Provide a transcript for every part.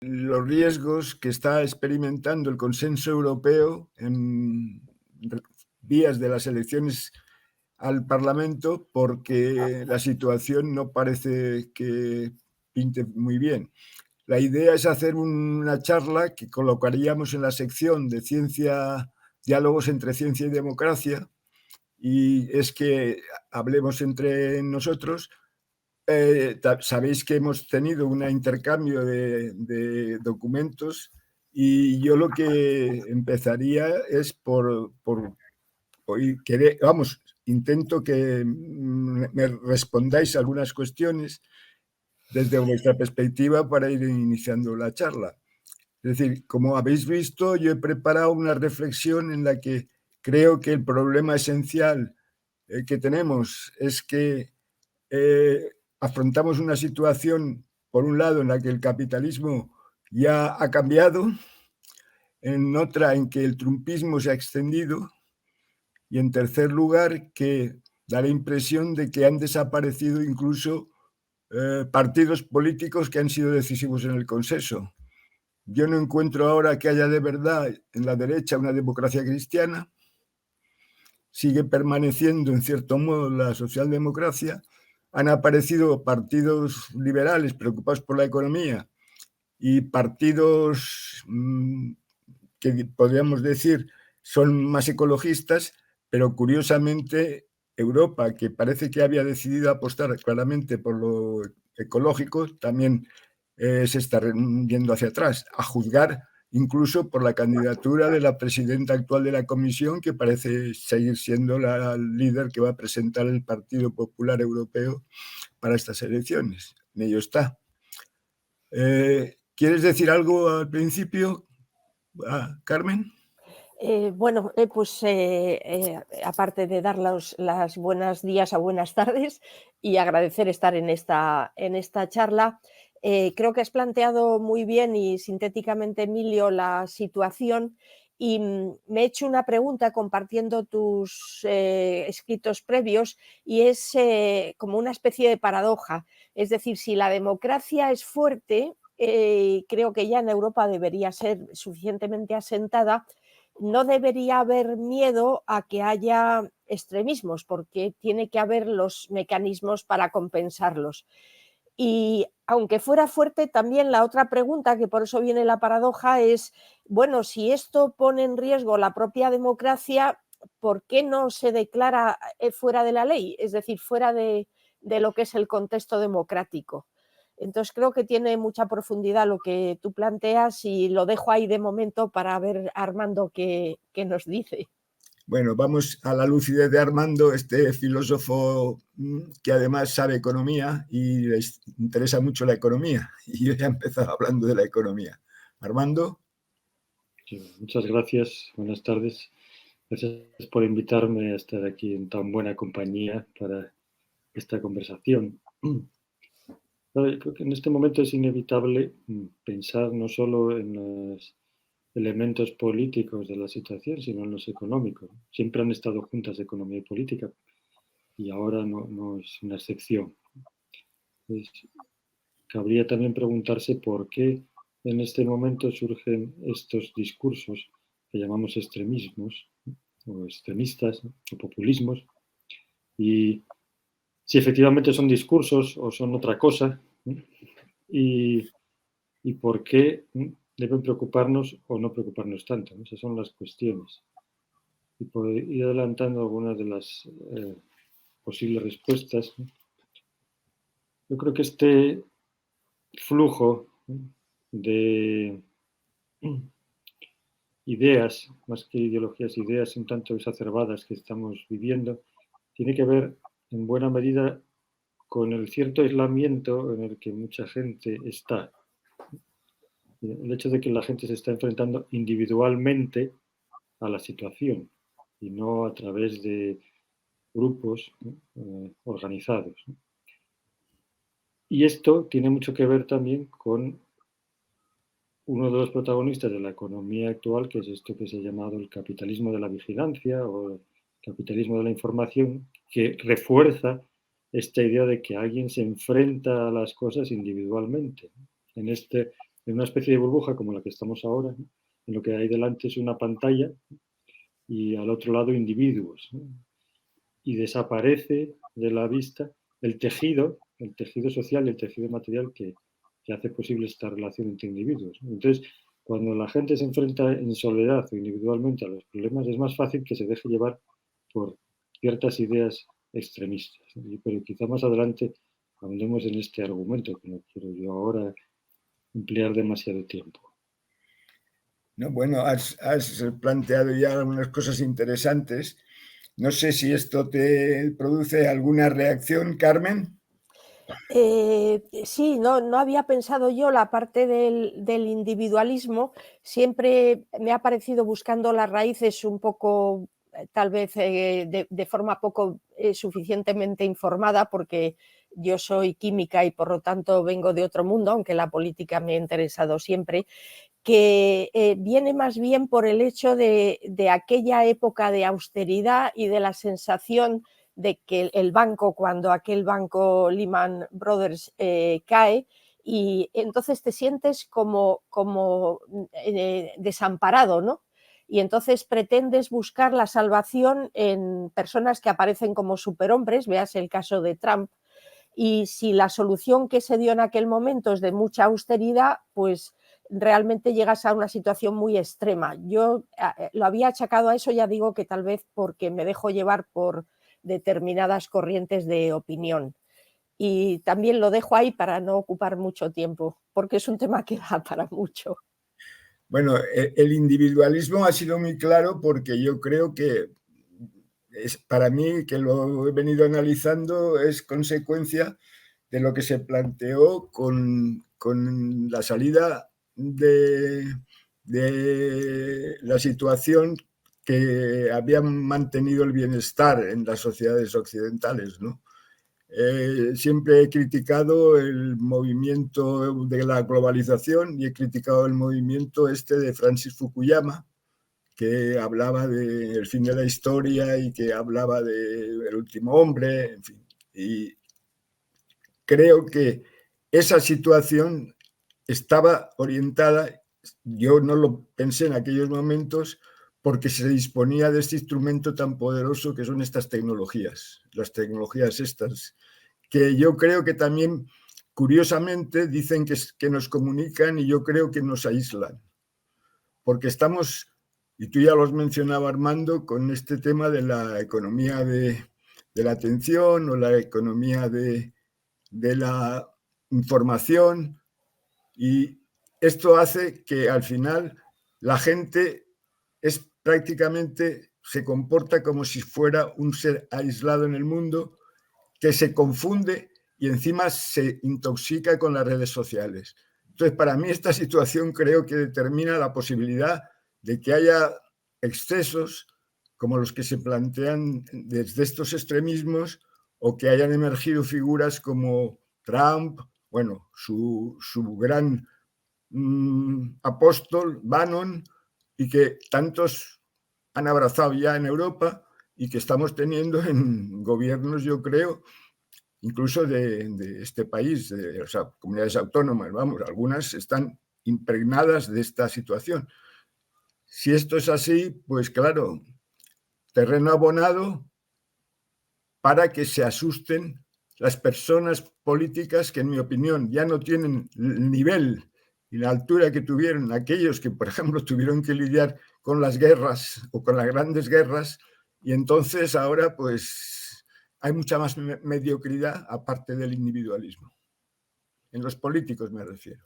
los riesgos que está experimentando el consenso europeo en vías de las elecciones al Parlamento, porque la situación no parece que pinte muy bien. La idea es hacer una charla que colocaríamos en la sección de ciencia, diálogos entre ciencia y democracia, y es que hablemos entre nosotros. Sabéis que hemos tenido un intercambio de documentos, y yo lo que empezaría es por vamos, intento que me respondáis algunas cuestiones desde vuestra perspectiva para ir iniciando la charla. Es decir, como habéis visto, yo he preparado una reflexión en la que creo que el problema esencial que tenemos es que afrontamos una situación, por un lado, en la que el capitalismo ya ha cambiado, en otra en que el trumpismo se ha extendido, y en tercer lugar, que da la impresión de que han desaparecido incluso partidos políticos que han sido decisivos en el consenso. Yo no encuentro ahora que haya de verdad en la derecha una democracia cristiana. Sigue permaneciendo, en cierto modo, la socialdemocracia. Han aparecido partidos liberales preocupados por la economía y partidos que podríamos decir son más ecologistas, pero curiosamente Europa, que parece que había decidido apostar claramente por lo ecológico, también se está yendo hacia atrás, a juzgar incluso por la candidatura de la presidenta actual de la Comisión, que parece seguir siendo la líder que va a presentar el Partido Popular Europeo para estas elecciones. En ello está. ¿Quieres decir algo al principio, Carmen? Bueno, pues aparte de dar las buenos días o buenas tardes y agradecer estar en esta charla, creo que has planteado muy bien y sintéticamente, Emilio, la situación, y me he hecho una pregunta compartiendo tus escritos previos, y es como una especie de paradoja. Es decir, si la democracia es fuerte, creo que ya en Europa debería ser suficientemente asentada. No debería haber miedo a que haya extremismos, porque tiene que haber los mecanismos para compensarlos. Y aunque fuera fuerte, también la otra pregunta, que por eso viene la paradoja, es, bueno, si esto pone en riesgo la propia democracia, ¿por qué no se declara fuera de la ley? Es decir, fuera de lo que es el contexto democrático. Entonces creo que tiene mucha profundidad lo que tú planteas, y lo dejo ahí de momento para ver Armando qué nos dice. Bueno, vamos a la lucidez de Armando, este filósofo que además sabe economía y les interesa mucho la economía. Y yo ya he empezado hablando de la economía. Armando. Sí, muchas gracias, buenas tardes. Gracias por invitarme a estar aquí en tan buena compañía para esta conversación. Creo que en este momento es inevitable pensar no solo en los elementos políticos de la situación, sino en los económicos. Siempre han estado juntas economía y política, y ahora no es una excepción. Pues, cabría también preguntarse por qué en este momento surgen estos discursos que llamamos extremismos, o extremistas, o populismos, y si efectivamente son discursos o son otra cosa, y por qué deben preocuparnos o no preocuparnos tanto. Esas son las cuestiones. Y por ir adelantando algunas de las posibles respuestas, yo creo que este flujo de ideas, más que ideologías, ideas un tanto exacerbadas que estamos viviendo, tiene que ver en buena medida con el cierto aislamiento en el que mucha gente está. El hecho de que la gente se está enfrentando individualmente a la situación y no a través de grupos organizados. Y esto tiene mucho que ver también con uno de los protagonistas de la economía actual, que es esto que se ha llamado el capitalismo de la vigilancia o el capitalismo de la información, que refuerza esta idea de que alguien se enfrenta a las cosas individualmente. En este en una especie de burbuja como la que estamos ahora, ¿no? En lo que hay delante es una pantalla y al otro lado individuos, ¿no? Y desaparece de la vista el tejido social y el tejido material que hace posible esta relación entre individuos, ¿no? Entonces, cuando la gente se enfrenta en soledad o individualmente a los problemas, es más fácil que se deje llevar por ciertas ideas extremistas, ¿no? Pero quizá más adelante andemos en este argumento, que no quiero yo ahora emplear demasiado tiempo. No, bueno, has planteado ya algunas cosas interesantes. No sé si esto te produce alguna reacción, Carmen. Sí, no había pensado yo la parte del individualismo. Siempre me ha parecido, buscando las raíces un poco, tal vez de forma poco suficientemente informada, porque yo soy química y por lo tanto vengo de otro mundo, aunque la política me ha interesado siempre, que viene más bien por el hecho de aquella época de austeridad y de la sensación de que el banco, cuando aquel banco Lehman Brothers cae, y entonces te sientes como desamparado, ¿no? Y entonces pretendes buscar la salvación en personas que aparecen como superhombres, veas el caso de Trump, y si la solución que se dio en aquel momento es de mucha austeridad, pues realmente llegas a una situación muy extrema. Yo lo había achacado a eso, ya digo que tal vez porque me dejo llevar por determinadas corrientes de opinión. Y también lo dejo ahí para no ocupar mucho tiempo, porque es un tema que da para mucho. Bueno, el individualismo ha sido muy claro, porque yo creo que para mí, que lo he venido analizando, es consecuencia de lo que se planteó con la salida de la situación que habían mantenido el bienestar en las sociedades occidentales, ¿no? Siempre he criticado el movimiento de la globalización y he criticado el movimiento de Francis Fukuyama, que hablaba del fin de la historia y que hablaba del último hombre, en fin. Y creo que esa situación estaba orientada, yo no lo pensé en aquellos momentos, porque se disponía de este instrumento tan poderoso que son estas tecnologías, las tecnologías estas, que yo creo que también, curiosamente, dicen que nos comunican, y yo creo que nos aíslan, porque estamos, y tú ya lo has mencionado, Armando, con este tema de la economía de la atención, o la economía de la información, y esto hace que al final la gente se comporta como si fuera un ser aislado en el mundo, que se confunde y encima se intoxica con las redes sociales. Entonces, para mí esta situación creo que determina la posibilidad de que haya excesos como los que se plantean desde estos extremismos, o que hayan emergido figuras como Trump, bueno, su gran apóstol, Bannon, y que tantos han abrazado ya en Europa, y que estamos teniendo en gobiernos, yo creo, incluso de este país, o sea, comunidades autónomas, vamos, algunas están impregnadas de esta situación. Si esto es así, pues claro, terreno abonado para que se asusten las personas políticas que, en mi opinión, ya no tienen el nivel y la altura que tuvieron aquellos que, por ejemplo, tuvieron que lidiar con las guerras o con las grandes guerras, y entonces ahora pues hay mucha más mediocridad, aparte del individualismo. En los políticos me refiero.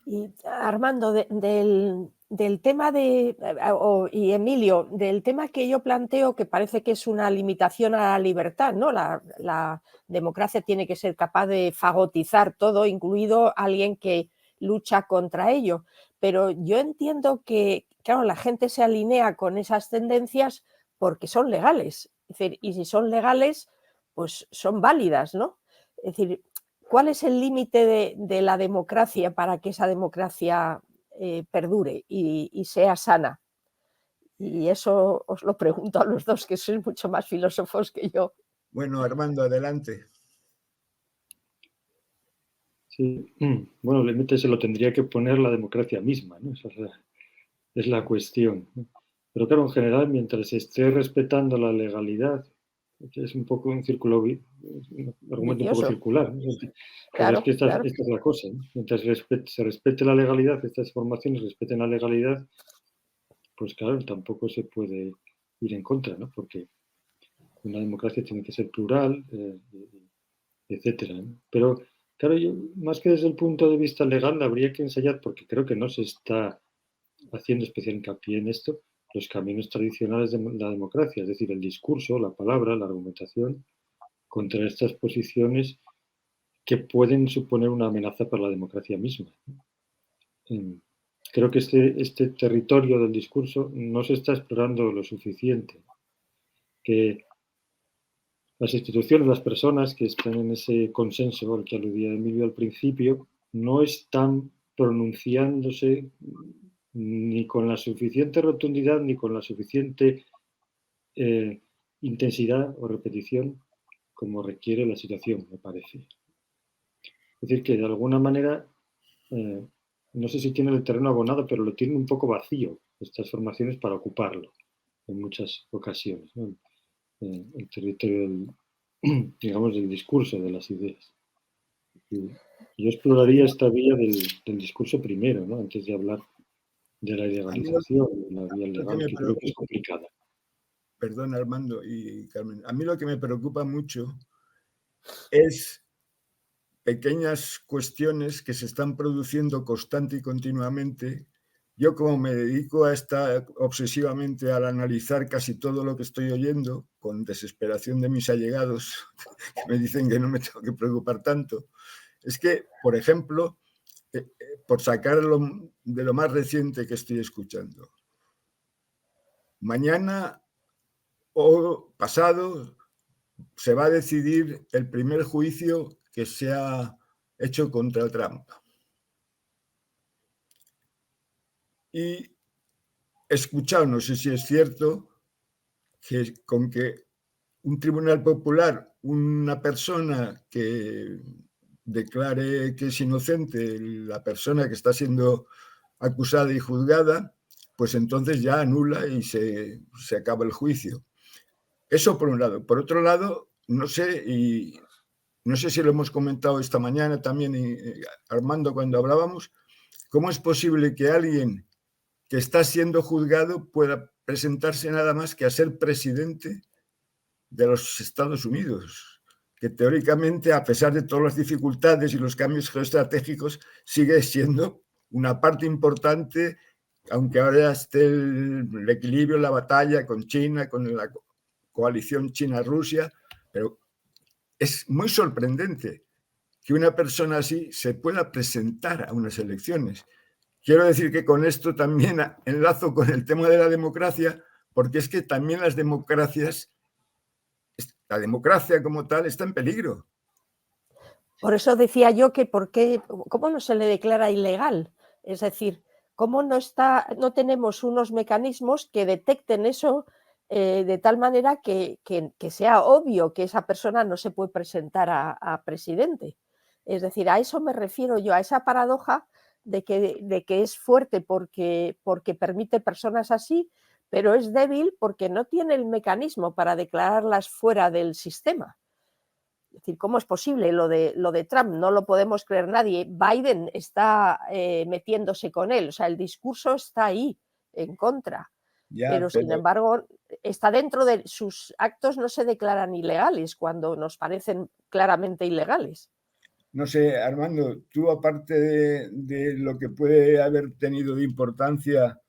Y Armando, del tema y Emilio, del tema que yo planteo, que parece que es una limitación a la libertad, ¿no? La democracia tiene que ser capaz de fagotizar todo, incluido alguien que lucha contra ello. Pero yo entiendo que, claro, la gente se alinea con esas tendencias porque son legales. Es decir, y si son legales, pues son válidas, ¿no? Es decir, ¿cuál es el límite de la democracia para que esa democracia perdure y sea sana? Y eso os lo pregunto a los dos, que sois mucho más filósofos que yo. Bueno, Armando, adelante. Sí. Bueno, el límite se lo tendría que poner la democracia misma, ¿no? Esa es la cuestión, ¿no? Pero claro, en general, mientras se esté respetando la legalidad, es un poco un círculo, un argumento un poco Vicioso, circular, ¿no? Pero es claro, que esta claro. es la cosa, ¿no? Mientras se respete la legalidad, estas formaciones respeten la legalidad, pues claro, tampoco se puede ir en contra, ¿no? Porque una democracia tiene que ser plural, etcétera, ¿no? Pero claro, yo, más que desde el punto de vista legal, habría que ensayar, porque creo que no se está haciendo especial hincapié en esto, los caminos tradicionales de la democracia, es decir, el discurso, la palabra, la argumentación, contra estas posiciones que pueden suponer una amenaza para la democracia misma. Creo que este territorio del discurso no se está explorando lo suficiente, que las instituciones, las personas que están en ese consenso al que aludía Emilio al principio, no están pronunciándose ni con la suficiente rotundidad ni con la suficiente intensidad o repetición como requiere la situación, me parece. Es decir, que de alguna manera, no sé si tienen el terreno abonado, pero lo tienen un poco vacío estas formaciones para ocuparlo en muchas ocasiones, ¿no? El territorio digamos, del discurso, de las ideas. Y yo exploraría esta vía del discurso primero, ¿no? Antes de hablar de la A mí ilegalización, de la vía lo que legal, me que creo que es preocupa, complicada. perdón Armando y Carmen, a mí lo que me preocupa mucho es pequeñas cuestiones que se están produciendo constante y continuamente. Yo, como me dedico a estar obsesivamente al analizar casi todo lo que estoy oyendo, con desesperación de mis allegados, que me dicen que no me tengo que preocupar tanto, es que, por ejemplo, por sacar de lo más reciente que estoy escuchando, mañana o pasado se va a decidir el primer juicio que se ha hecho contra Trump. Y he escuchado, no sé si es cierto, que con que un tribunal popular, una persona que declare que es inocente, la persona que está siendo acusada y juzgada, pues entonces ya anula y se acaba el juicio. Eso por un lado. Por otro lado, no sé, y no sé si lo hemos comentado esta mañana también, Armando, cuando hablábamos, ¿cómo es posible que alguien que está siendo juzgado pueda presentarse nada más que a ser presidente de los Estados Unidos, que teóricamente, a pesar de todas las dificultades y los cambios geoestratégicos, sigue siendo una parte importante, aunque ahora esté el equilibrio, la batalla con China, con la coalición China-Rusia, pero es muy sorprendente que una persona así se pueda presentar a unas elecciones. Quiero decir que con esto también enlazo con el tema de la democracia, porque es que también las democracias, la democracia como tal, está en peligro. Por eso decía yo que ¿cómo no se le declara ilegal? Es decir, ¿cómo no tenemos unos mecanismos que detecten eso de tal manera que sea obvio que esa persona no se puede presentar a presidente? Es decir, a eso me refiero yo, a esa paradoja de que es fuerte porque permite personas así, pero es débil porque no tiene el mecanismo para declararlas fuera del sistema. Es decir, ¿cómo es posible lo de Trump? No lo podemos creer nadie. Biden está metiéndose con él, o sea, el discurso está ahí en contra, Ya, pero sin embargo está dentro de sus actos, no se declaran ilegales cuando nos parecen claramente ilegales. No sé, Armando, tú aparte de lo que puede haber tenido de importancia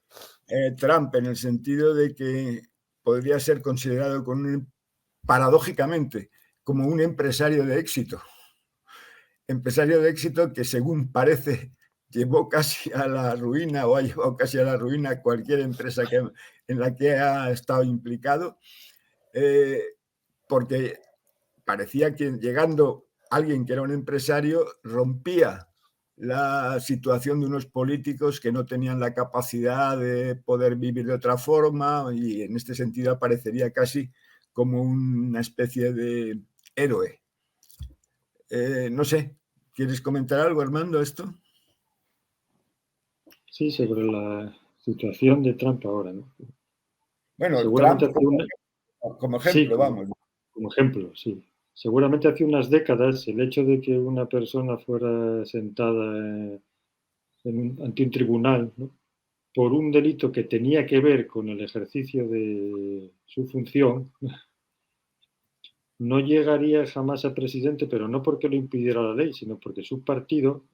Trump en el sentido de que podría ser considerado paradójicamente como un empresario de éxito que según parece llevó casi a la ruina o ha llevado casi a la ruina cualquier empresa en la que ha estado implicado, porque parecía que llegando alguien que era un empresario rompía la situación de unos políticos que no tenían la capacidad de poder vivir de otra forma, y en este sentido aparecería casi como una especie de héroe. No sé, ¿Quieres comentar algo, Armando, esto? Sí, sobre la situación de Trump ahora, ¿no? Bueno, seguramente Trump como ejemplo, sí, vamos. Como ejemplo, sí. Seguramente hace unas décadas el hecho de que una persona fuera sentada ante un tribunal, ¿no?, por un delito que tenía que ver con el ejercicio de su función, no llegaría jamás a presidente, pero no porque lo impidiera la ley, sino porque su partido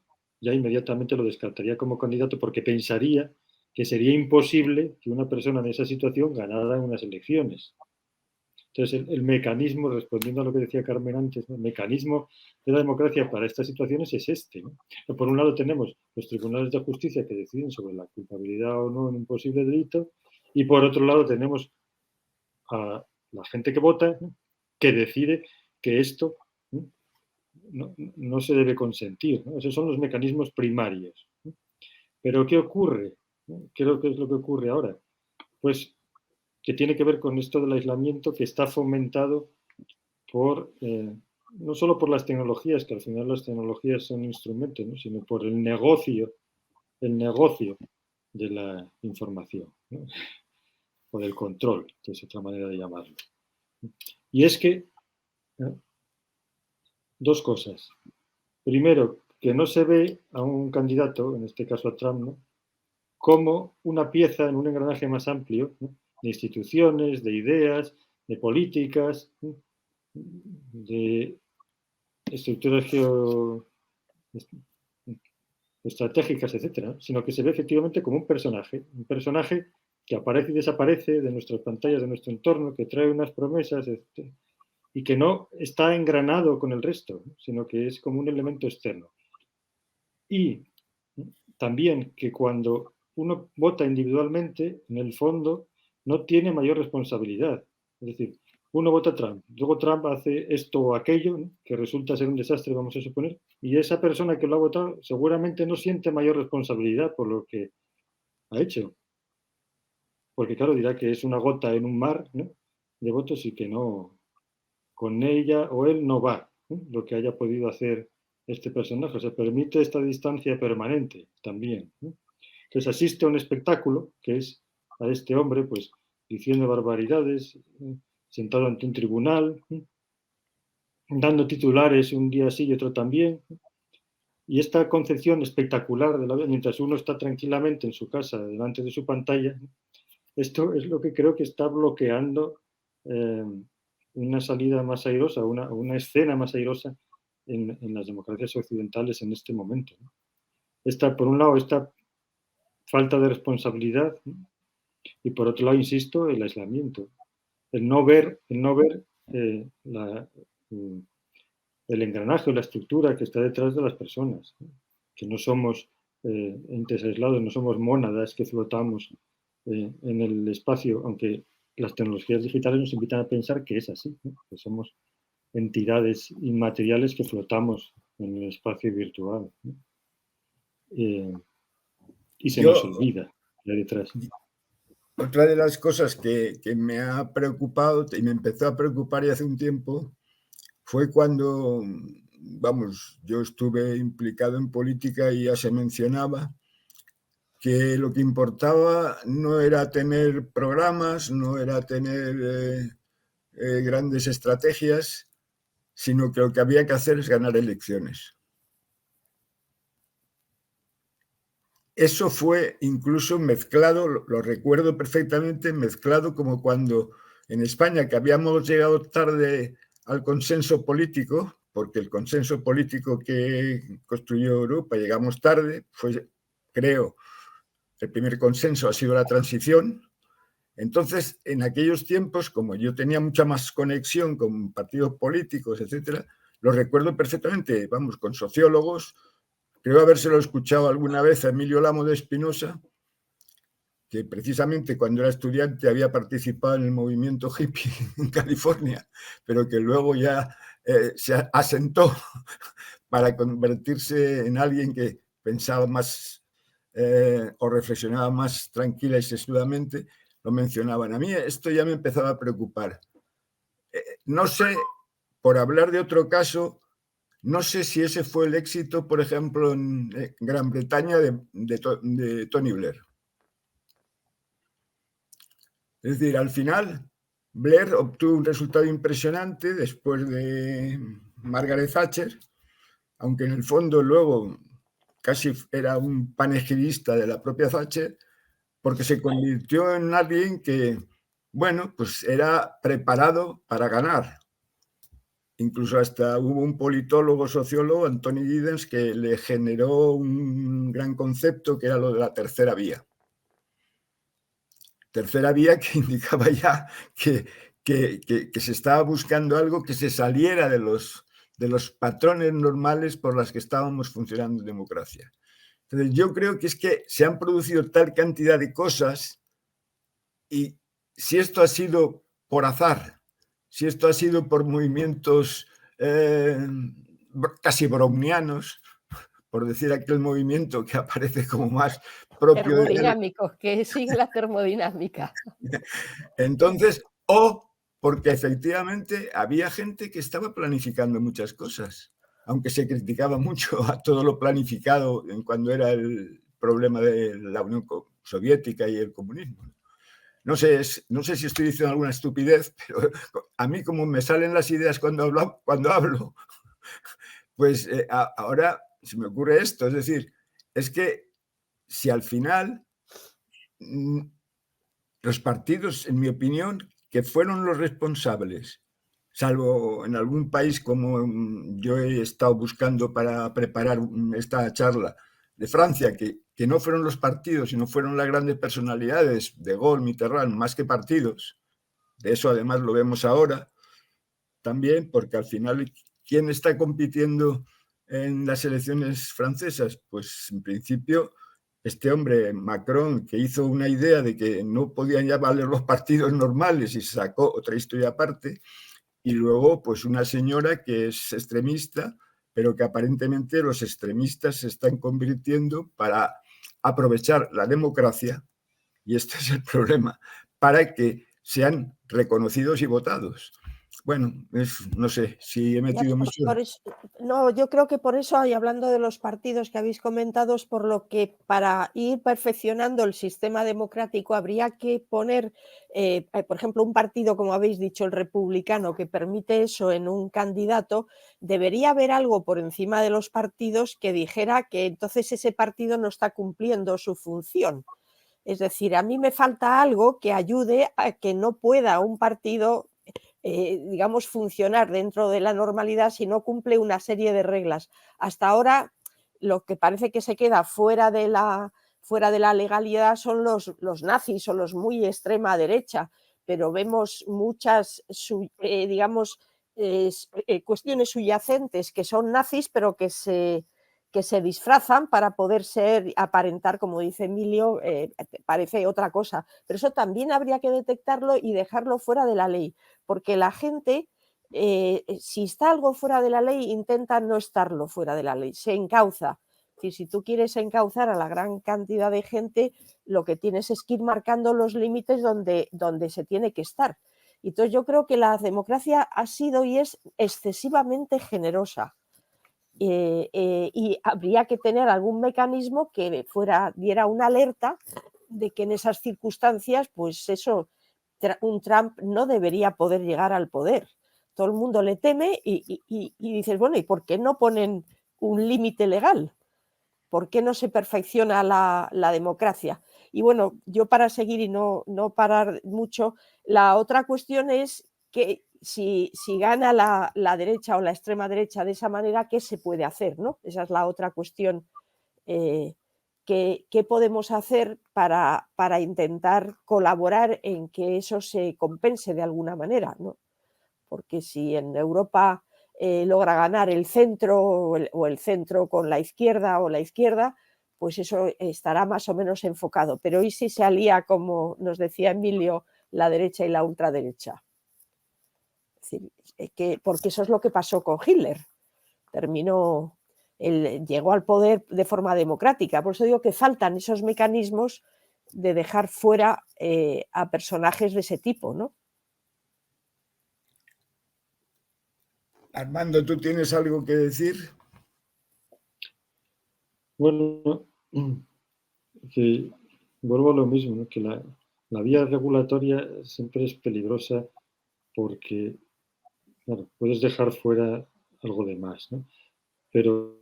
ya inmediatamente lo descartaría como candidato porque pensaría que sería imposible que una persona en esa situación ganara unas elecciones. Entonces, el mecanismo, respondiendo a lo que decía Carmen antes, ¿no?, el mecanismo de la democracia para estas situaciones es este, ¿no? Por un lado tenemos los tribunales de justicia que deciden sobre la culpabilidad o no en un posible delito, y por otro lado tenemos a la gente que vota, ¿no?, que decide que esto, ¿no?, no se debe consentir, ¿no? Esos son los mecanismos primarios, ¿no? Pero ¿qué ocurre?, ¿no? ¿Qué es lo que ocurre ahora? Pues que tiene que ver con esto del aislamiento que está fomentado por, no solo por las tecnologías, que al final las tecnologías son instrumentos, ¿no?, sino por el negocio de la información, ¿no?, o del control, que es otra manera de llamarlo. Y es que, ¿no?, dos cosas. Primero, que no se ve a un candidato, en este caso a Trump, ¿no?, como una pieza en un engranaje más amplio, ¿no?, de instituciones, de ideas, de políticas, ¿no?, de estructuras estratégicas, etcétera, sino que se ve efectivamente como un personaje que aparece y desaparece de nuestras pantallas, de nuestro entorno, que trae unas promesas, etcétera, y que no está engranado con el resto, sino que es como un elemento externo. Y también que cuando uno vota individualmente, en el fondo, no tiene mayor responsabilidad. Es decir, uno vota a Trump, luego Trump hace esto o aquello, ¿no?, que resulta ser un desastre, vamos a suponer, y esa persona que lo ha votado seguramente no siente mayor responsabilidad por lo que ha hecho. Porque, claro, dirá que es una gota en un mar, ¿no?, de votos y que no, con ella o él no va, ¿no?, lo que haya podido hacer este personaje. Se permite esta distancia permanente también, ¿no? Entonces asiste a un espectáculo que es a este hombre, pues, diciendo barbaridades, sentado ante un tribunal, dando titulares un día sí y otro también. Y esta concepción espectacular de la vida, mientras uno está tranquilamente en su casa, delante de su pantalla, esto es lo que creo que está bloqueando una salida más airosa, una escena más airosa en las democracias occidentales en este momento, ¿no? Por un lado, esta falta de responsabilidad, ¿no?, y por otro lado, insisto, el aislamiento, el no ver el engranaje o la estructura que está detrás de las personas, ¿no?, que no somos entes aislados, no somos mónadas que flotamos en el espacio, aunque las tecnologías digitales nos invitan a pensar que es así, ¿no?, que somos entidades inmateriales que flotamos en el espacio virtual, ¿no? Y se nos olvida que hay detrás. Otra de las cosas que me ha preocupado y me empezó a preocupar ya hace un tiempo fue cuando, vamos, yo estuve implicado en política y ya se mencionaba que lo que importaba no era tener programas, no era tener grandes estrategias, sino que lo que había que hacer es ganar elecciones. Eso fue incluso mezclado, lo recuerdo perfectamente, mezclado como cuando en España, que habíamos llegado tarde al consenso político, porque el consenso político que construyó Europa llegamos tarde, fue, creo, el primer consenso ha sido la transición. Entonces, en aquellos tiempos, como yo tenía mucha más conexión con partidos políticos, etcétera, lo recuerdo perfectamente, vamos, con sociólogos. Creo habérselo escuchado alguna vez a Emilio Lamo de Espinosa, que precisamente cuando era estudiante había participado en el movimiento hippie en California, pero que luego ya se asentó para convertirse en alguien que pensaba más o reflexionaba más tranquila y sesudamente. Lo mencionaban. A mí esto ya me empezaba a preocupar. No sé, por hablar de otro caso, No sé si ese fue el éxito, por ejemplo, en Gran Bretaña de Tony Blair. Es decir, al final, Blair obtuvo un resultado impresionante después de Margaret Thatcher, aunque en el fondo luego casi era un panegirista de la propia Thatcher, porque se convirtió en alguien que, bueno, pues era preparado para ganar. Incluso hasta hubo un politólogo, sociólogo, Anthony Giddens, que le generó un gran concepto que era lo de la tercera vía. Tercera vía que indicaba ya que se estaba buscando algo que se saliera de los patrones normales por los que estábamos funcionando en democracia. Entonces, yo creo que es que se han producido tal cantidad de cosas y si esto ha sido por azar, si esto ha sido por movimientos casi brownianos, por decir aquel movimiento que aparece como más propio de él. Termodinámico, que sigue la termodinámica. Entonces, o porque efectivamente había gente que estaba planificando muchas cosas, aunque se criticaba mucho a todo lo planificado en cuando era el problema de la Unión Soviética y el comunismo. No sé si estoy diciendo alguna estupidez, pero a mí como me salen las ideas cuando hablo, pues ahora se me ocurre esto, es decir, es que si al final los partidos, en mi opinión, que fueron los responsables, salvo en algún país como yo he estado buscando para preparar esta charla, de Francia, que no fueron los partidos, sino fueron las grandes personalidades, de Gaulle, Mitterrand, más que partidos. De eso además lo vemos ahora también, porque al final, ¿quién está compitiendo en las elecciones francesas? Pues en principio este hombre, Macron, que hizo una idea de que no podían ya valer los partidos normales y sacó otra historia aparte, y luego pues una señora que es extremista, pero que aparentemente los extremistas se están convirtiendo para aprovechar la democracia, y este es el problema, para que sean reconocidos y votados. Bueno, no sé si he metido mucho. No, yo creo que por eso, y hablando de los partidos que habéis comentado, es por lo que para ir perfeccionando el sistema democrático habría que poner, por ejemplo, un partido, como habéis dicho, el republicano, que permite eso en un candidato. Debería haber algo por encima de los partidos que dijera que entonces ese partido no está cumpliendo su función. Es decir, a mí me falta algo que ayude a que no pueda un partido digamos, funcionar dentro de la normalidad si no cumple una serie de reglas. Hasta ahora, lo que parece que se queda fuera de la legalidad son los nazis o los muy extrema derecha, pero vemos muchas, digamos, cuestiones subyacentes que son nazis, pero que se disfrazan para poder aparentar, como dice Emilio, parece otra cosa. Pero eso también habría que detectarlo y dejarlo fuera de la ley, porque la gente, si está algo fuera de la ley, intenta no estarlo fuera de la ley, se encauza. Es decir, si tú quieres encauzar a la gran cantidad de gente, lo que tienes es que ir marcando los límites donde se tiene que estar. Y entonces yo creo que la democracia ha sido y es excesivamente generosa. Y habría que tener algún mecanismo que diera una alerta de que en esas circunstancias, pues eso, un Trump no debería poder llegar al poder. Todo el mundo le teme y dices, bueno, ¿y por qué no ponen un límite legal? ¿Por qué no se perfecciona la democracia? Y bueno, yo para seguir y no parar mucho, la otra cuestión es que si gana la derecha o la extrema derecha de esa manera, ¿qué se puede hacer? ¿No? Esa es la otra cuestión. ¿Qué podemos hacer para intentar colaborar en que eso se compense de alguna manera, ¿no? Porque si en Europa logra ganar el centro o el centro con la izquierda o la izquierda, pues eso estará más o menos enfocado. Pero ¿y si se alía, como nos decía Emilio, la derecha y la ultraderecha? Es decir, porque eso es lo que pasó con Hitler. Llegó al poder de forma democrática. Por eso digo que faltan esos mecanismos de dejar fuera a personajes de ese tipo, ¿no? Armando, ¿tú tienes algo que decir? Bueno, que vuelvo a lo mismo, ¿no? Que la vía regulatoria siempre es peligrosa porque, claro, puedes dejar fuera algo de más, ¿no? Pero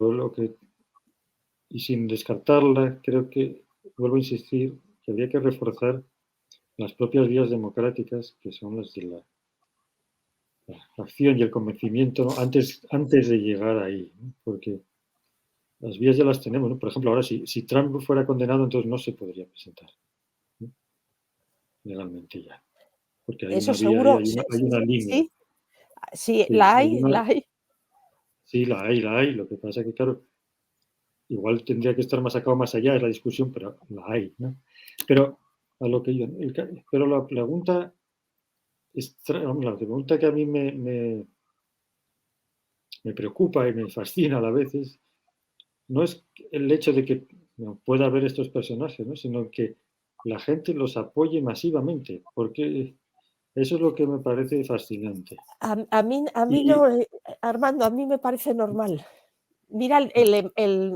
y sin descartarla, creo que, vuelvo a insistir, que habría que reforzar las propias vías democráticas, que son las de la acción y el convencimiento, ¿no? antes de llegar ahí, ¿no? Porque las vías ya las tenemos, ¿no? Por ejemplo, ahora si Trump fuera condenado, entonces no se podría presentar, ¿no? Legalmente ya, porque hay Eso una vía y seguro, hay una línea. sí, sí, Sí, la hay, la hay. sí, la hay. Lo que pasa es que, claro, igual tendría que estar más acá o más allá de la discusión, pero la hay, ¿no? Pero a lo que yo, pero la pregunta que a mí me preocupa y me fascina a la vez no es el hecho de que no pueda haber estos personajes, ¿no? Sino que la gente los apoye masivamente, porque eso es lo que me parece fascinante. A mí Y no, Armando, a mí me parece normal. Mira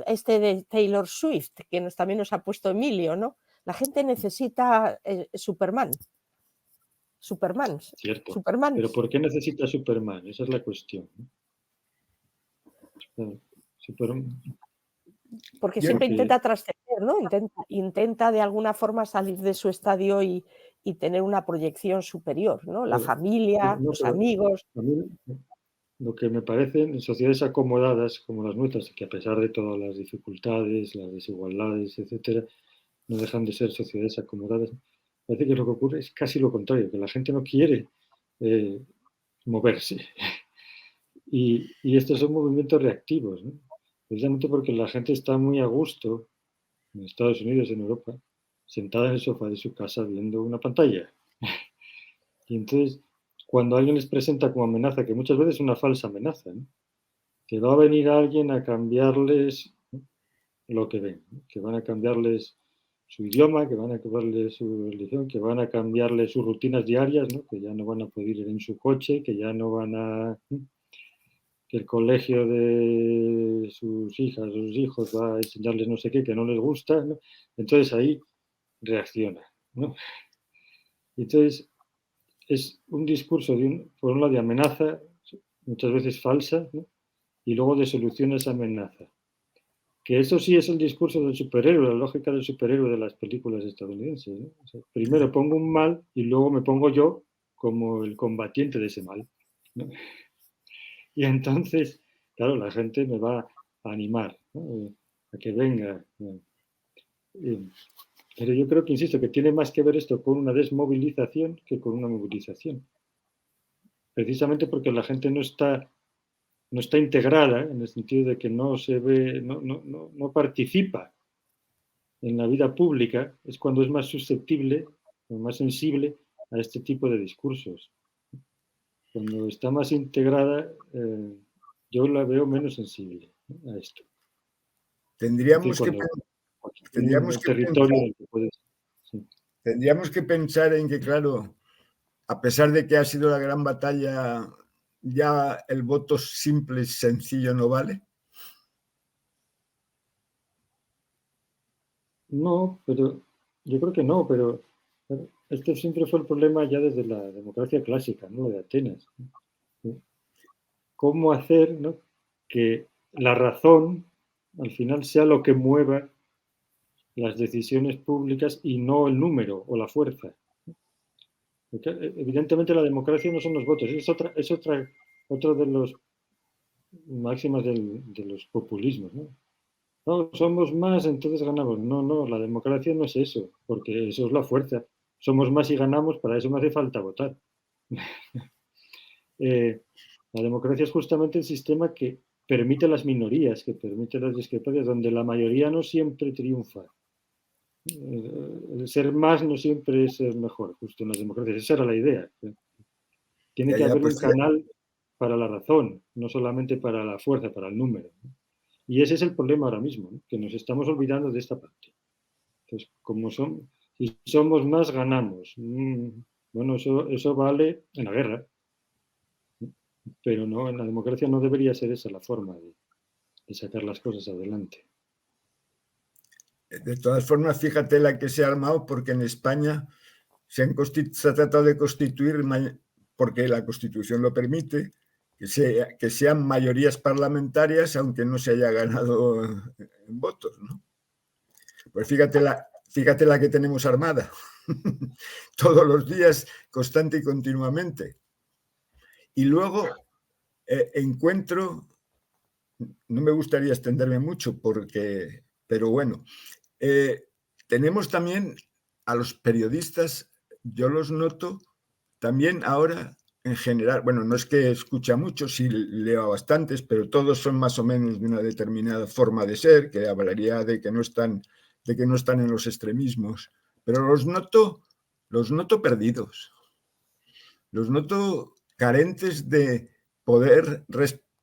este de Taylor Swift, que también nos ha puesto Emilio, ¿no? La gente necesita Supermans. cierto, pero ¿por qué necesita Superman? Esa es la cuestión, ¿no? Superman, Porque Yo, siempre porque intenta trascender, ¿no? Intenta de alguna forma salir de su estadio y tener una proyección superior, ¿no? La familia, no, los pero amigos. a mí lo que me parece en sociedades acomodadas como las nuestras, que a pesar de todas las dificultades, las desigualdades, etcétera, no dejan de ser sociedades acomodadas, parece que lo que ocurre es casi lo contrario, que la gente no quiere eh, moverse. Y estos son movimientos reactivos, ¿no? Precisamente porque la gente está muy a gusto en Estados Unidos, en Europa, sentada en el sofá de su casa viendo una pantalla. Y entonces, cuando alguien les presenta como amenaza, que muchas veces es una falsa amenaza, ¿no? Que va a venir alguien a cambiarles, ¿no? Lo que ven, ¿no? Que van a cambiarles su idioma, que van a cambiarles su religión, que van a cambiarles sus rutinas diarias, ¿no? Que ya no van a poder ir en su coche, que ya no van a... ¿no? Que el colegio de sus hijas, sus hijos va a enseñarles no sé qué, que no les gusta, ¿no? Entonces ahí reacciona, ¿no? Y entonces es un discurso, por un lado, de amenaza, muchas veces falsa, ¿no? Y luego de solución a esa amenaza. Que eso sí es el discurso del superhéroe, la lógica del superhéroe de las películas estadounidenses, ¿no? O sea, primero pongo un mal y luego me pongo yo como el combatiente de ese mal, ¿no? Y entonces, claro, la gente me va a animar, ¿no? A que venga. Pero yo creo que, insisto, que tiene más que ver esto con una desmovilización que con una movilización. Precisamente porque la gente no está integrada, en el sentido de que no se ve, no participa en la vida pública, es cuando es más susceptible o más sensible a este tipo de discursos. Cuando está más integrada, yo la veo menos sensible, ¿no? A esto. Es decir, tendríamos que, cuando tiene tendríamos un que pensar, territorio en el que puedes... Sí. tendríamos que pensar en que, claro, a pesar de que ha sido la gran batalla, ya el voto simple y sencillo no vale. No, pero yo creo que no, pero este siempre fue el problema ya desde la democracia clásica, ¿no? De Atenas, ¿no? ¿Cómo hacer, ¿no? Que la razón al final sea lo que mueva las decisiones públicas y no el número o la fuerza? Porque, evidentemente la democracia no son los votos, otro de los máximas de los populismos, ¿no? No, somos más, entonces ganamos. No, no, la democracia no es eso, porque eso es la fuerza. Somos más y ganamos, para eso no hace falta votar. Eh, la democracia es justamente el sistema que permite las minorías, que permite las discrepancias, donde la mayoría no siempre triunfa. El ser más no siempre es ser mejor, justo en las democracias. Esa era la idea. Tiene Ya, que ya, haber un pues canal para la razón, no solamente para la fuerza, para el número. Y ese es el problema ahora mismo, ¿no? Que nos estamos olvidando de esta parte. Entonces, si somos más, ganamos. Bueno, eso vale en la guerra. pero no, en la democracia no debería ser esa la forma de sacar las cosas adelante. De todas formas, fíjate la que se ha armado, porque en España se ha tratado de constituir, porque la Constitución lo permite, que sean mayorías parlamentarias, aunque no se haya ganado en votos, ¿no? Pues fíjate la que tenemos armada, todos los días, constante y continuamente. Y luego encuentro, no me gustaría extenderme mucho, pero bueno, tenemos también a los periodistas, yo los noto también ahora en general, bueno, no es que escucha mucho, sí leo a bastantes, pero todos son más o menos de una determinada forma de ser, que hablaría de que no están en los extremismos, pero los noto perdidos, los noto carentes de poder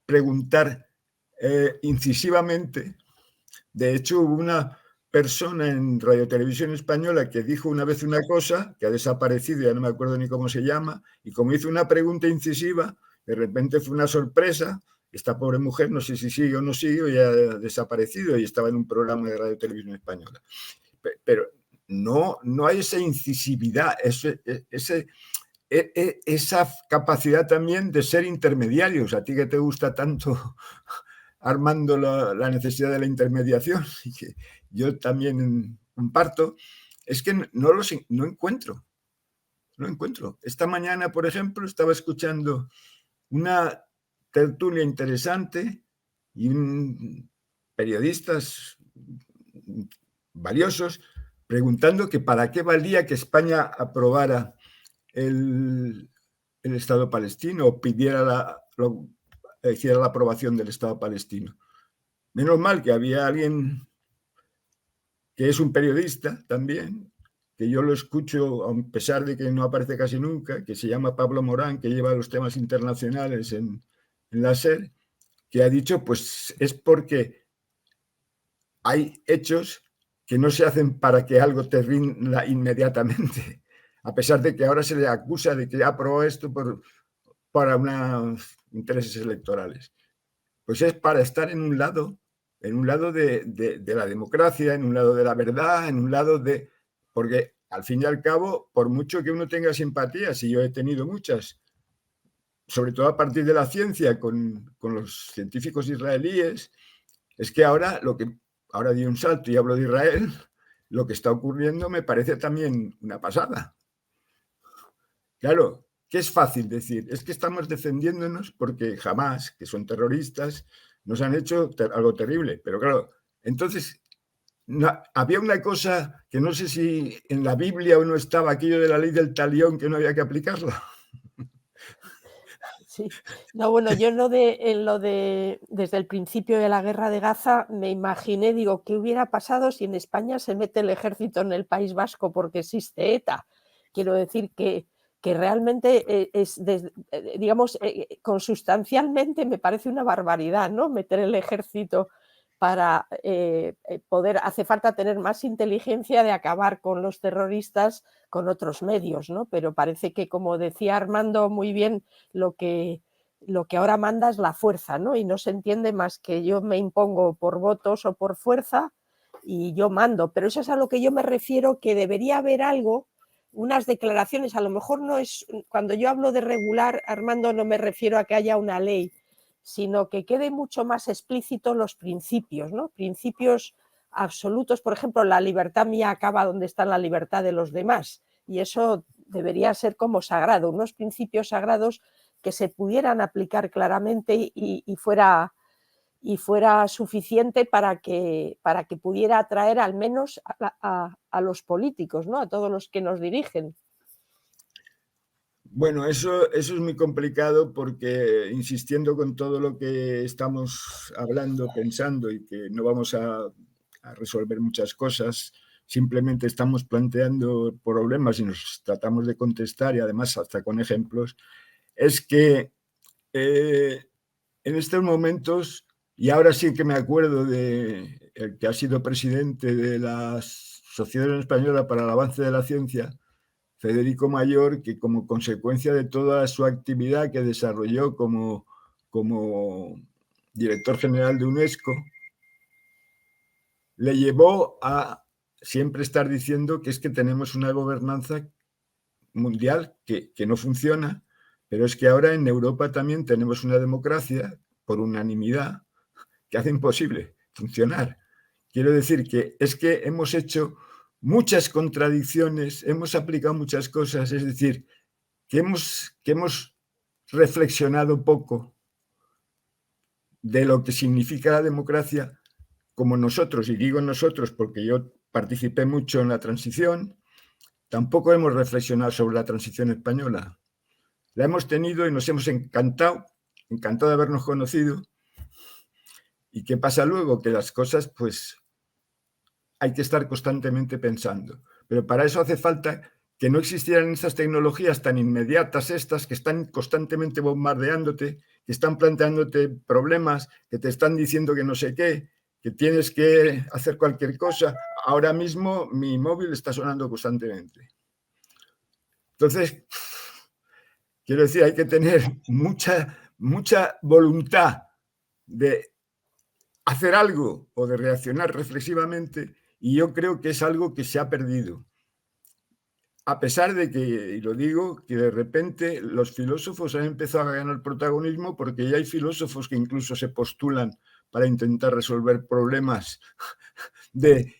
preguntar incisivamente. De hecho, hubo una persona en Radio Televisión Española que dijo una vez una cosa que ha desaparecido, ya no me acuerdo ni cómo se llama, y como hizo una pregunta incisiva, de repente fue una sorpresa. Esta pobre mujer, no sé si sigue o no sigue, o ya ha desaparecido y estaba en un programa de Radio Televisión Española. Pero no hay esa incisividad, esa capacidad también de ser intermediarios. A ti que te gusta tanto, Armando, la necesidad de la intermediación, y que yo también comparto, es que no encuentro. Esta mañana, por ejemplo, estaba escuchando una tertulia interesante y periodistas valiosos preguntando que para qué valía que España aprobara el Estado palestino o hiciera la aprobación del Estado palestino. Menos mal que había alguien que es un periodista también, que yo lo escucho a pesar de que no aparece casi nunca, que se llama Pablo Morán, que lleva los temas internacionales en la SER, que ha dicho, pues es porque hay hechos que no se hacen para que algo te rinda inmediatamente, a pesar de que ahora se le acusa de que aprobó esto para unos intereses electorales. Pues es para estar en un lado de la democracia, en un lado de la verdad, en un lado de... Porque al fin y al cabo, por mucho que uno tenga simpatías, y yo he tenido muchas, sobre todo a partir de la ciencia, con los científicos israelíes, es que ahora di un salto y hablo de Israel, lo que está ocurriendo me parece también una pasada. Claro, que es fácil decir, es que estamos defendiéndonos porque jamás, que son terroristas, nos han hecho algo terrible. Pero claro, entonces había una cosa que no sé si en la Biblia o no estaba, aquello de la ley del talión, que no había que aplicarla. Sí, no, bueno, yo desde el principio de la guerra de Gaza me imaginé, digo, ¿qué hubiera pasado si en España se mete el ejército en el País Vasco porque existe ETA? Quiero decir que realmente digamos, consustancialmente me parece una barbaridad, ¿no? Meter el ejército para poder, hace falta tener más inteligencia de acabar con los terroristas con otros medios, ¿no? Pero parece que, como decía Armando muy bien, lo que ahora manda es la fuerza, ¿no? Y no se entiende más que yo me impongo por votos o por fuerza y yo mando. Pero eso es a lo que yo me refiero, que debería haber algo, unas declaraciones, a lo mejor no es, cuando yo hablo de regular, Armando, no me refiero a que haya una ley, sino que quede mucho más explícito los principios, ¿no? Principios absolutos, por ejemplo, la libertad mía acaba donde está la libertad de los demás, y eso debería ser como sagrado, unos principios sagrados que se pudieran aplicar claramente y fuera suficiente para que pudiera atraer al menos a los políticos, ¿no? A todos los que nos dirigen. Bueno, eso es muy complicado porque, insistiendo con todo lo que estamos hablando, pensando, y que no vamos a resolver muchas cosas, simplemente estamos planteando problemas y nos tratamos de contestar, y además hasta con ejemplos, es que en estos momentos, y ahora sí que me acuerdo de el que ha sido presidente de la Sociedad Española para el Avance de la Ciencia, Federico Mayor, que como consecuencia de toda su actividad que desarrolló como director general de UNESCO, le llevó a siempre estar diciendo que es que tenemos una gobernanza mundial que no funciona, pero es que ahora en Europa también tenemos una democracia por unanimidad que hace imposible funcionar. Quiero decir que es que hemos hecho muchas contradicciones, hemos aplicado muchas cosas, es decir, que hemos reflexionado poco de lo que significa la democracia como nosotros, y digo nosotros porque yo participé mucho en la transición, tampoco hemos reflexionado sobre la transición española. La hemos tenido y nos hemos encantado de habernos conocido. ¿Y qué pasa luego? Que las cosas, pues, hay que estar constantemente pensando. Pero para eso hace falta que no existieran esas tecnologías tan inmediatas estas que están constantemente bombardeándote, que están planteándote problemas, que te están diciendo que no sé qué, que tienes que hacer cualquier cosa. Ahora mismo mi móvil está sonando constantemente. Entonces, quiero decir, hay que tener mucha voluntad de hacer algo o de reaccionar reflexivamente, y yo creo que es algo que se ha perdido. A pesar de que, y lo digo, que de repente los filósofos han empezado a ganar protagonismo, porque ya hay filósofos que incluso se postulan para intentar resolver problemas de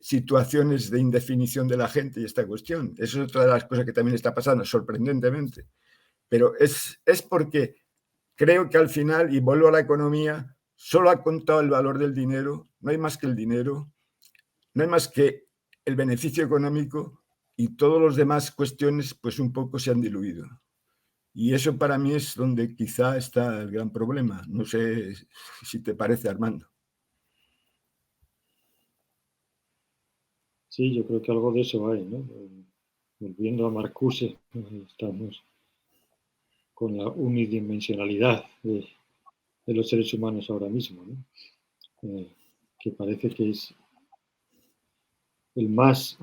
situaciones de indefinición de la gente y esta cuestión. Eso es otra de las cosas que también está pasando, sorprendentemente. Pero es porque creo que al final, y vuelvo a la economía, solo ha contado el valor del dinero, no hay más que el dinero, no hay más que el beneficio económico, y todas las demás cuestiones pues un poco se han diluido. Y eso para mí es donde quizá está el gran problema. No sé si te parece, Armando. Sí, yo creo que algo de eso hay, ¿no? Volviendo a Marcuse, estamos con la unidimensionalidad de los seres humanos ahora mismo, ¿no? Que parece que es el más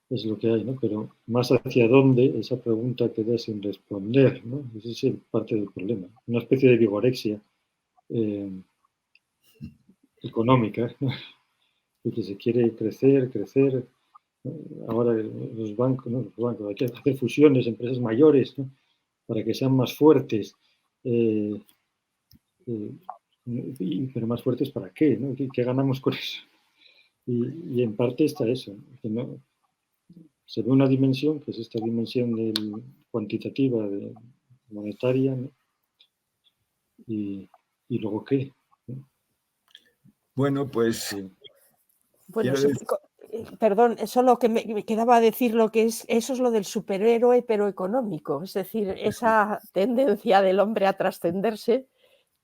es lo que hay, ¿no? Pero más hacia dónde, esa pregunta queda sin responder, ¿no? Ese es parte del problema. Una especie de vigorexia económica, ¿no? Y que se quiere crecer. Ahora los bancos, hay que hacer fusiones, empresas mayores, ¿no? Para que sean más fuertes. Pero más fuertes ¿para qué? ¿No? ¿Qué ganamos con eso? Y en parte está eso, que no, se ve una dimensión, que es esta dimensión cuantitativa, monetaria, ¿no? Y luego ¿qué? ¿no? Bueno, pues... Bueno, sí, perdón, solo que me quedaba decir lo que es, eso es lo del superhéroe, pero económico, es decir, esa tendencia del hombre a trascenderse,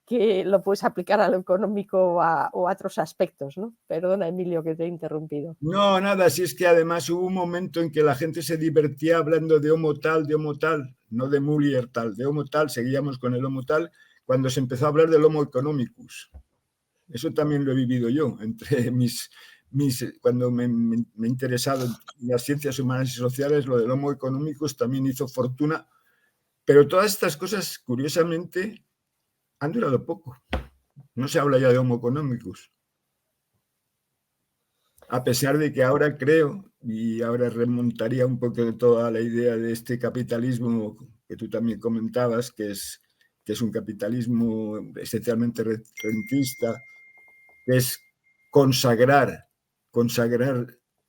que lo puedes aplicar a lo económico o a otros aspectos, ¿no? Perdona, Emilio, que te he interrumpido. No, nada, si es que además hubo un momento en que la gente se divertía hablando de homo tal, no de Mulier tal, de homo tal, seguíamos con el homo tal, cuando se empezó a hablar del homo economicus. Eso también lo he vivido yo, entre cuando me he interesado en las ciencias humanas y sociales, lo del homo economicus también hizo fortuna, pero todas estas cosas, curiosamente, han durado poco. No se habla ya de homo economicus. A pesar de que ahora creo, y ahora remontaría un poco de toda la idea de este capitalismo que tú también comentabas, que es un capitalismo esencialmente rentista, que es consagrar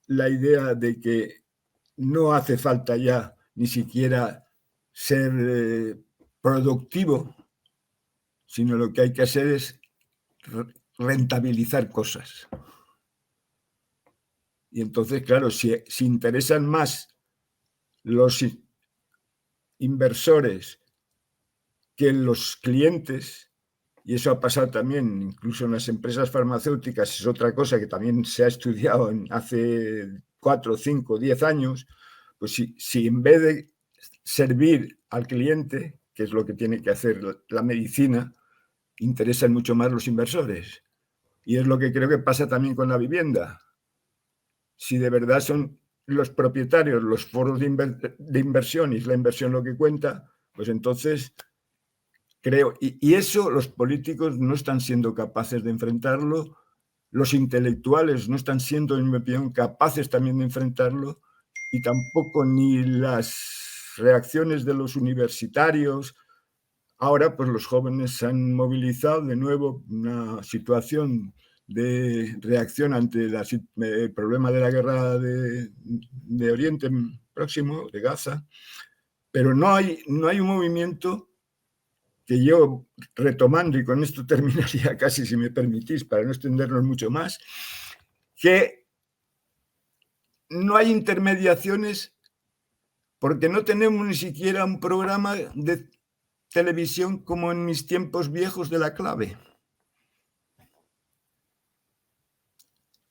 la idea de que no hace falta ya ni siquiera ser productivo, sino lo que hay que hacer es rentabilizar cosas. Y entonces, claro, si interesan más los inversores que los clientes, y eso ha pasado también incluso en las empresas farmacéuticas, es otra cosa que también se ha estudiado hace 4, 5, 10 años, pues si en vez de servir al cliente, que es lo que tiene que hacer la medicina, interesan mucho más los inversores. Y es lo que creo que pasa también con la vivienda. si de verdad son los propietarios, los foros de inversión y es la inversión lo que cuenta, pues entonces creo, y eso los políticos no están siendo capaces de enfrentarlo, los intelectuales no están siendo, en mi opinión, capaces también de enfrentarlo, y tampoco ni las reacciones de los universitarios. Ahora, pues los jóvenes se han movilizado de nuevo, una situación de reacción ante el problema de la guerra de Oriente Próximo, de Gaza, pero no hay un movimiento que yo, retomando, y con esto terminaría casi, si me permitís, para no extendernos mucho más, que no hay intermediaciones porque no tenemos ni siquiera un programa de televisión como en mis tiempos viejos de La Clave.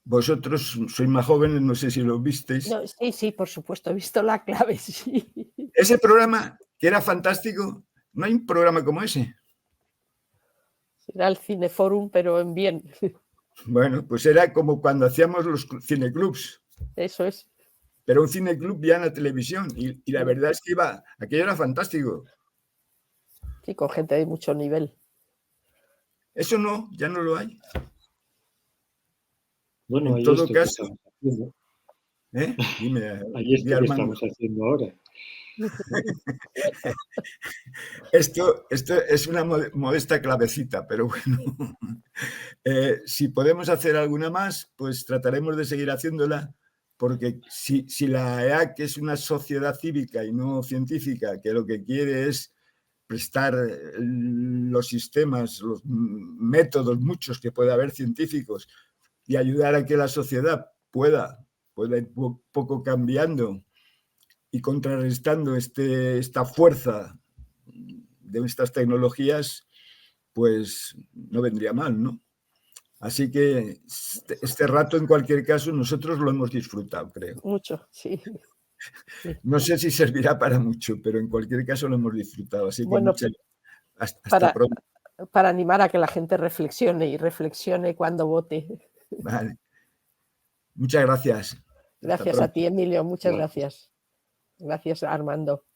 Vosotros sois más jóvenes, no sé si lo visteis. No, sí, por supuesto, he visto La Clave, sí. Ese programa, que era fantástico, no hay un programa como ese. Era el Cineforum, pero en bien. Bueno, pues era como cuando hacíamos los cineclubs. Eso es. Pero un cineclub ya en la televisión. Y la verdad es que aquello era fantástico. Sí, con gente de mucho nivel. Eso no, ya no lo hay. Bueno, en todo caso, dime, hay esto que estamos haciendo ahora. Esto es una modesta clavecita, pero bueno, si podemos hacer alguna más, pues trataremos de seguir haciéndola, porque si la EAC es una sociedad cívica y no científica, que lo que quiere es prestar los sistemas, los métodos, muchos que pueda haber científicos, y ayudar a que la sociedad pueda ir poco cambiando y contrarrestando esta fuerza de estas tecnologías, pues no vendría mal, ¿no? Así que este rato, en cualquier caso, nosotros lo hemos disfrutado, creo. Mucho, sí. No sé si servirá para mucho, pero en cualquier caso lo hemos disfrutado. Así que bueno, hasta pronto. Para animar a que la gente reflexione cuando vote. Vale. Muchas gracias. Gracias a ti, Emilio. Muchas gracias. Gracias, Armando.